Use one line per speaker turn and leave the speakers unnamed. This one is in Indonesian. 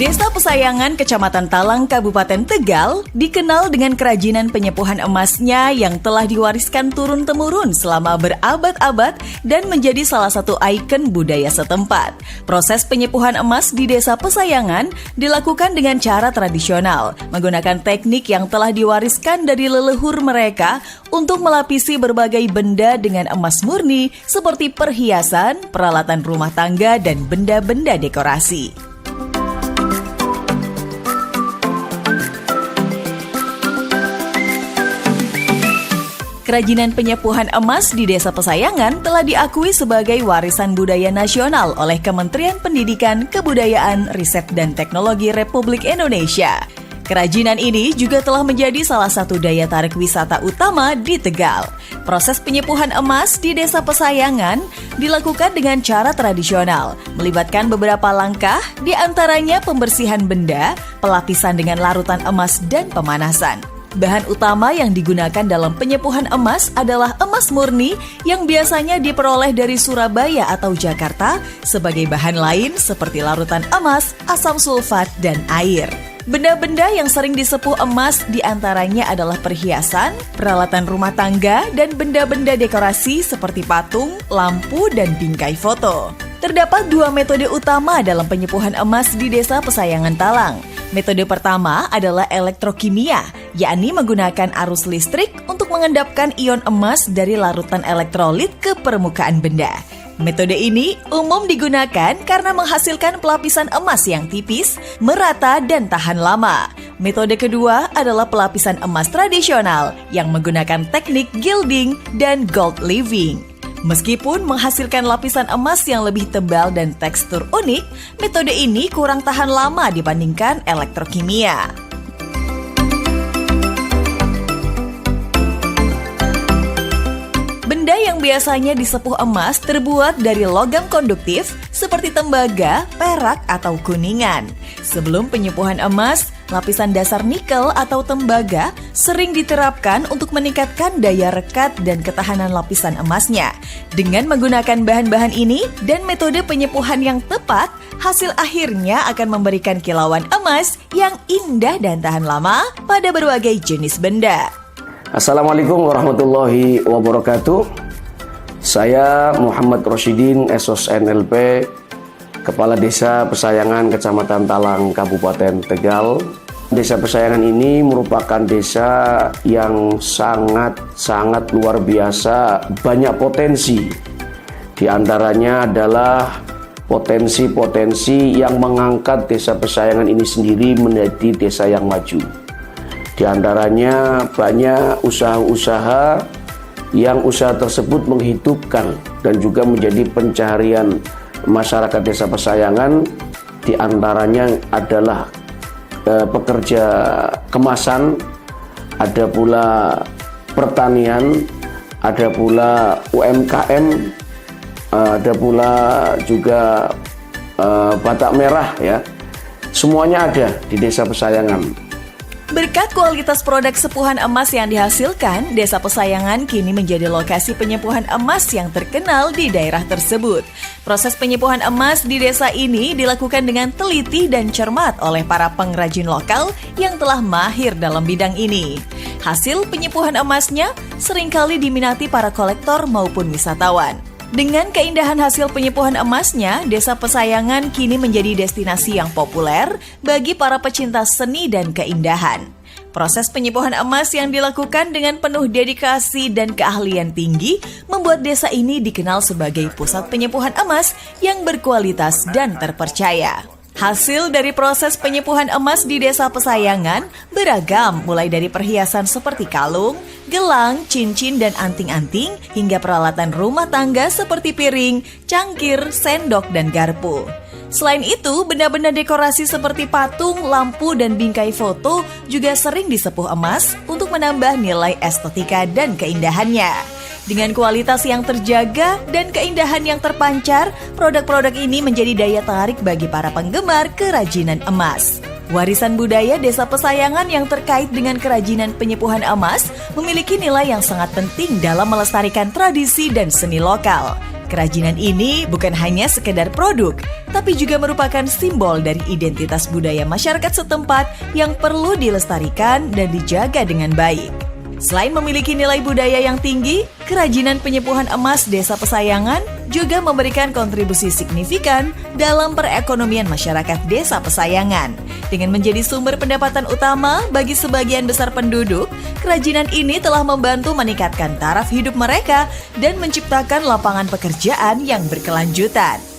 Desa Pesayangan, Kecamatan Talang, Kabupaten Tegal, dikenal dengan kerajinan penyepuhan emasnya yang telah diwariskan turun-temurun selama berabad-abad dan menjadi salah satu ikon budaya setempat. Proses penyepuhan emas di Desa Pesayangan dilakukan dengan cara tradisional, menggunakan teknik yang telah diwariskan dari leluhur mereka untuk melapisi berbagai benda dengan emas murni seperti perhiasan, peralatan rumah tangga, dan benda-benda dekorasi. Kerajinan penyepuhan emas di Desa Pesayangan telah diakui sebagai warisan budaya nasional oleh Kementerian Pendidikan, Kebudayaan, Riset dan Teknologi Republik Indonesia. Kerajinan ini juga telah menjadi salah satu daya tarik wisata utama di Tegal. Proses penyepuhan emas di Desa Pesayangan dilakukan dengan cara tradisional, melibatkan beberapa langkah, di antaranya pembersihan benda, pelapisan dengan larutan emas, dan pemanasan. Bahan utama yang digunakan dalam penyepuhan emas adalah emas murni yang biasanya diperoleh dari Surabaya atau Jakarta sebagai bahan lain seperti larutan emas, asam sulfat, dan air. Benda-benda yang sering disepuh emas diantaranya adalah perhiasan, peralatan rumah tangga, dan benda-benda dekorasi seperti patung, lampu, dan bingkai foto. Terdapat dua metode utama dalam penyepuhan emas di Desa Pesayangan Talang. Metode pertama adalah elektrokimia, yakni menggunakan arus listrik untuk mengendapkan ion emas dari larutan elektrolit ke permukaan benda. Metode ini umum digunakan karena menghasilkan pelapisan emas yang tipis, merata, dan tahan lama. Metode kedua adalah pelapisan emas tradisional yang menggunakan teknik gilding dan gold leafing. Meskipun menghasilkan lapisan emas yang lebih tebal dan tekstur unik, metode ini kurang tahan lama dibandingkan elektrokimia. Benda yang biasanya disepuh emas terbuat dari logam konduktif seperti tembaga, perak, atau kuningan. Sebelum penyepuhan emas, lapisan dasar nikel atau tembaga sering diterapkan untuk meningkatkan daya rekat dan ketahanan lapisan emasnya. Dengan menggunakan bahan-bahan ini dan metode penyepuhan yang tepat, hasil akhirnya akan memberikan kilauan emas yang indah dan tahan lama pada berbagai jenis benda.
Assalamualaikum warahmatullahi wabarakatuh. Saya Muhammad Rosidin, SOS NLP, Kepala Desa Pesayangan, Kecamatan Talang, Kabupaten Tegal. Desa Pesayangan ini merupakan desa yang sangat luar biasa, banyak potensi. Di antaranya adalah potensi-potensi yang mengangkat Desa Pesayangan ini sendiri menjadi desa yang maju. Di antaranya banyak usaha-usaha yang usaha tersebut menghidupkan dan juga menjadi pencaharian masyarakat Desa Pesayangan. Di antaranya adalah pekerja kemasan, ada pula pertanian, ada pula UMKM, ada pula juga batak merah, ya. Semuanya ada di Desa Pesayangan.
Berkat kualitas produk sepuhan emas yang dihasilkan, Desa Pesayangan kini menjadi lokasi penyepuhan emas yang terkenal di daerah tersebut. Proses penyepuhan emas di desa ini dilakukan dengan teliti dan cermat oleh para pengrajin lokal yang telah mahir dalam bidang ini. Hasil penyepuhan emasnya seringkali diminati para kolektor maupun wisatawan. Dengan keindahan hasil penyepuhan emasnya, Desa Pesayangan kini menjadi destinasi yang populer bagi para pecinta seni dan keindahan. Proses penyepuhan emas yang dilakukan dengan penuh dedikasi dan keahlian tinggi membuat desa ini dikenal sebagai pusat penyepuhan emas yang berkualitas dan terpercaya. Hasil dari proses penyepuhan emas di Desa Pesayangan beragam, mulai dari perhiasan seperti kalung, gelang, cincin, dan anting-anting, hingga peralatan rumah tangga seperti piring, cangkir, sendok, dan garpu. Selain itu, benda-benda dekorasi seperti patung, lampu, dan bingkai foto juga sering disepuh emas untuk menambah nilai estetika dan keindahannya. Dengan kualitas yang terjaga dan keindahan yang terpancar, produk-produk ini menjadi daya tarik bagi para penggemar kerajinan emas. Warisan budaya Desa Pesayangan yang terkait dengan kerajinan penyepuhan emas memiliki nilai yang sangat penting dalam melestarikan tradisi dan seni lokal. Kerajinan ini bukan hanya sekedar produk, tapi juga merupakan simbol dari identitas budaya masyarakat setempat yang perlu dilestarikan dan dijaga dengan baik. Selain memiliki nilai budaya yang tinggi, kerajinan penyepuhan emas Desa Pesayangan juga memberikan kontribusi signifikan dalam perekonomian masyarakat Desa Pesayangan. Dengan menjadi sumber pendapatan utama bagi sebagian besar penduduk, kerajinan ini telah membantu meningkatkan taraf hidup mereka dan menciptakan lapangan pekerjaan yang berkelanjutan.